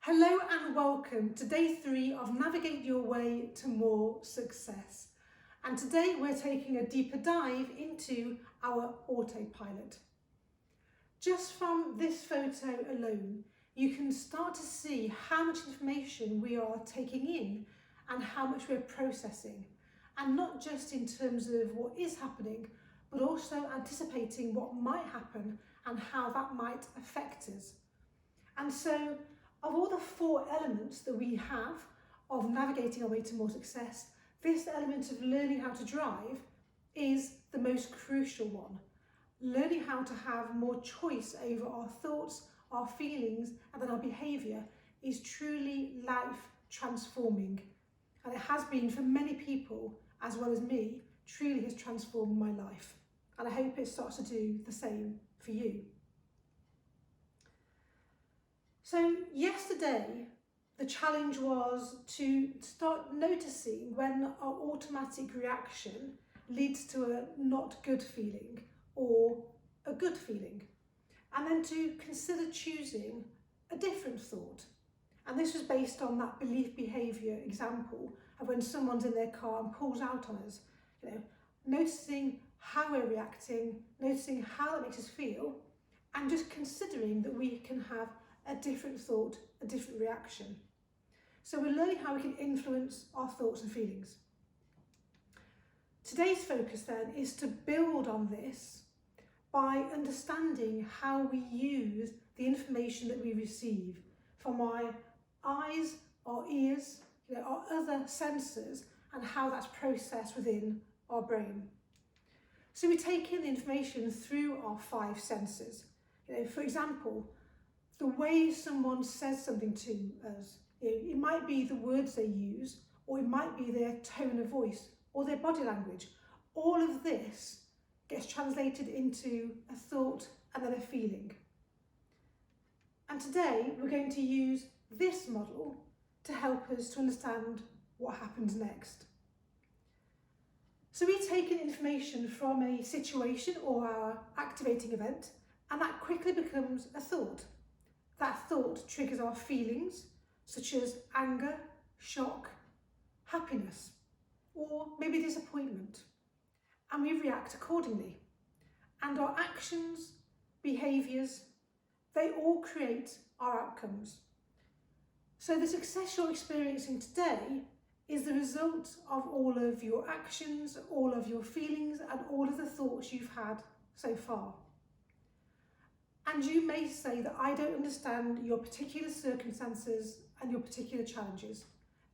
Hello and welcome to day 3 of Navigate Your Way to More Success. And today we're taking a deeper dive into our autopilot. Just from this photo alone, you can start to see how much information we are taking in and how much we're processing. And not just in terms of what is happening, but also anticipating what might happen and how that might affect us. And so, of all the 4 elements that we have of navigating our way to more success, this element of learning how to drive is the most crucial one. Learning how to have more choice over our thoughts, our feelings, and then our behaviour is truly life transforming. And it has been for many people, as well as me, truly has transformed my life. And I hope it starts to do the same for you. So yesterday, the challenge was to start noticing when our automatic reaction leads to a not good feeling or a good feeling, and then to consider choosing a different thought. And this was based on that belief behaviour example of when someone's in their car and pulls out on us, noticing how we're reacting, noticing how that makes us feel, and just considering that we can have a different thought, a different reaction. So we're learning how we can influence our thoughts and feelings. Today's focus then is to build on this by understanding how we use the information that we receive from our eyes, our ears, our other senses, and how that's processed within our brain. So we take in the information through our 5 senses. For example, the way someone says something to us, it might be the words they use, or it might be their tone of voice, or their body language. All of this gets translated into a thought and then a feeling. And today we're going to use this model to help us to understand what happens next. So we take in information from a situation or our activating event, and that quickly becomes a thought. That thought triggers our feelings, such as anger, shock, happiness, or maybe disappointment. And we react accordingly. And our actions, behaviours, they all create our outcomes. So the success you're experiencing today is the result of all of your actions, all of your feelings, and all of the thoughts you've had so far. And you may say that I don't understand your particular circumstances and your particular challenges.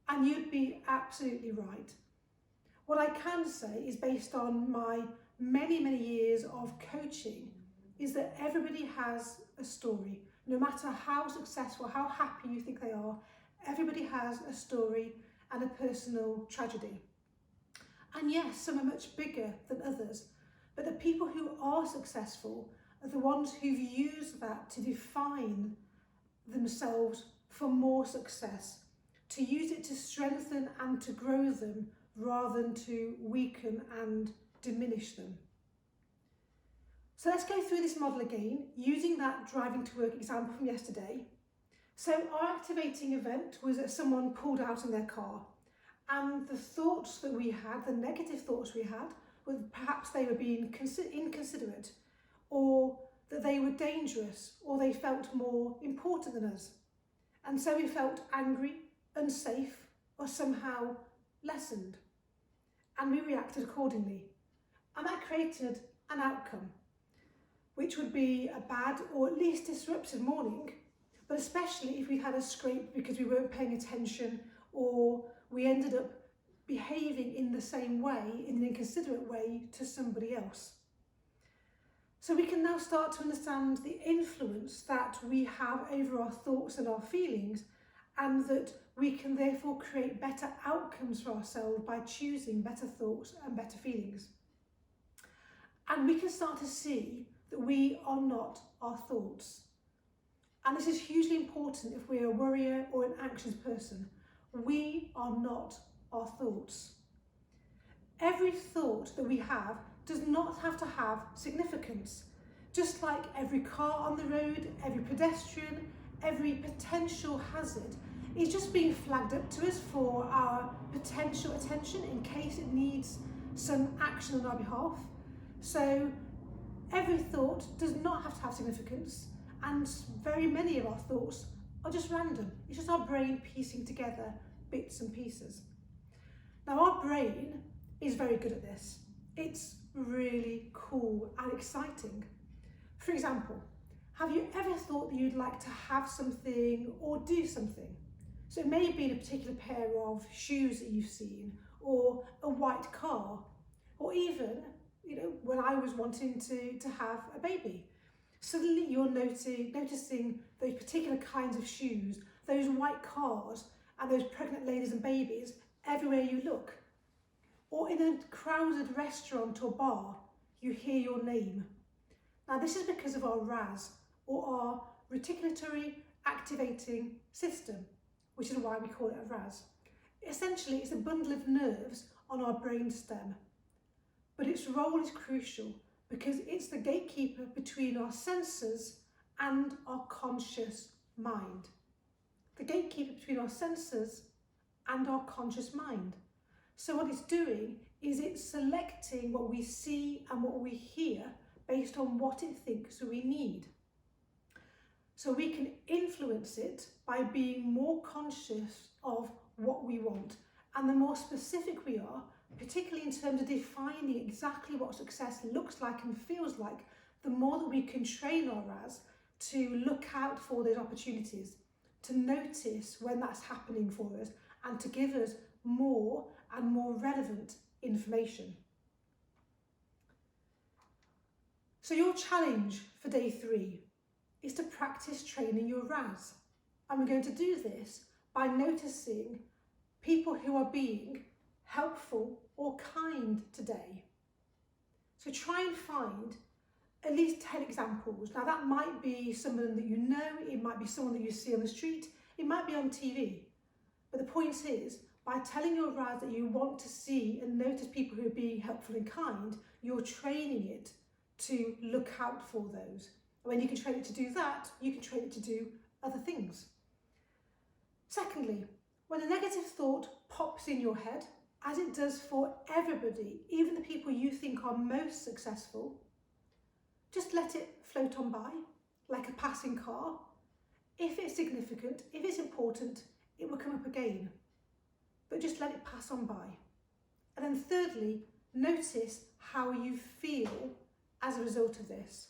And you'd be absolutely right. What I can say is, based on my many, many years of coaching, is that everybody has a story. No matter how successful, how happy you think they are, everybody has a story and a personal tragedy. And yes, some are much bigger than others, but the people who are successful are the ones who've used that to define themselves for more success, to use it to strengthen and to grow them rather than to weaken and diminish them. So let's go through this model again, using that driving to work example from yesterday. So our activating event was that someone pulled out in their car, and the thoughts that we had, the negative thoughts we had, were perhaps they were being inconsiderate, or that they were dangerous, or they felt more important than us. And so we felt angry, unsafe, or somehow lessened. And we reacted accordingly. And that created an outcome, which would be a bad or at least disrupted morning, but especially if we had a scrape because we weren't paying attention, or we ended up behaving in the same way, in an inconsiderate way, to somebody else. So we can now start to understand the influence that we have over our thoughts and our feelings, and that we can therefore create better outcomes for ourselves by choosing better thoughts and better feelings. And we can start to see that we are not our thoughts. And this is hugely important if we're a worrier or an anxious person. We are not our thoughts. Every thought that we have does not have to have significance. Just like every car on the road, every pedestrian, every potential hazard is just being flagged up to us for our potential attention in case it needs some action on our behalf. So every thought does not have to have significance, and very many of our thoughts are just random. It's just our brain piecing together bits and pieces. Now, our brain is very good at this. It's really cool and exciting. For example, have you ever thought that you'd like to have something or do something? So it may be in a particular pair of shoes that you've seen, or a white car, or even, when I was wanting to have a baby. Suddenly you're noticing those particular kinds of shoes, those white cars, and those pregnant ladies and babies everywhere you look. Or in a crowded restaurant or bar, you hear your name. Now, this is because of our RAS, or our reticulatory activating system, which is why we call it a RAS. Essentially, it's a bundle of nerves on our brain stem, but its role is crucial because it's the gatekeeper between our senses and our conscious mind. The gatekeeper between our senses and our conscious mind. So what it's doing is it's selecting what we see and what we hear based on what it thinks we need. So we can influence it by being more conscious of what we want. And the more specific we are, particularly in terms of defining exactly what success looks like and feels like, the more that we can train our RAS to look out for those opportunities, to notice when that's happening for us, and to give us more and more relevant information. So your challenge for day 3 is to practice training your RAS. And we're going to do this by noticing people who are being helpful or kind today. So try and find at least 10 examples. Now that might be someone that you know, it might be someone that you see on the street, it might be on TV. But the point is, by telling your RAS that you want to see and notice people who are being helpful and kind, you're training it to look out for those. And when you can train it to do that, you can train it to do other things. Secondly, when a negative thought pops in your head, as it does for everybody, even the people you think are most successful, just let it float on by like a passing car. If it's significant, if it's important, it will come up again, but just let it pass on by. And then thirdly, notice how you feel as a result of this.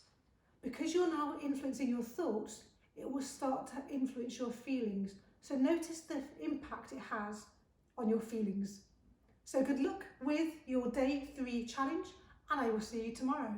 Because you're now influencing your thoughts, it will start to influence your feelings. So notice the impact it has on your feelings. So good luck with your day 3 challenge, and I will see you tomorrow.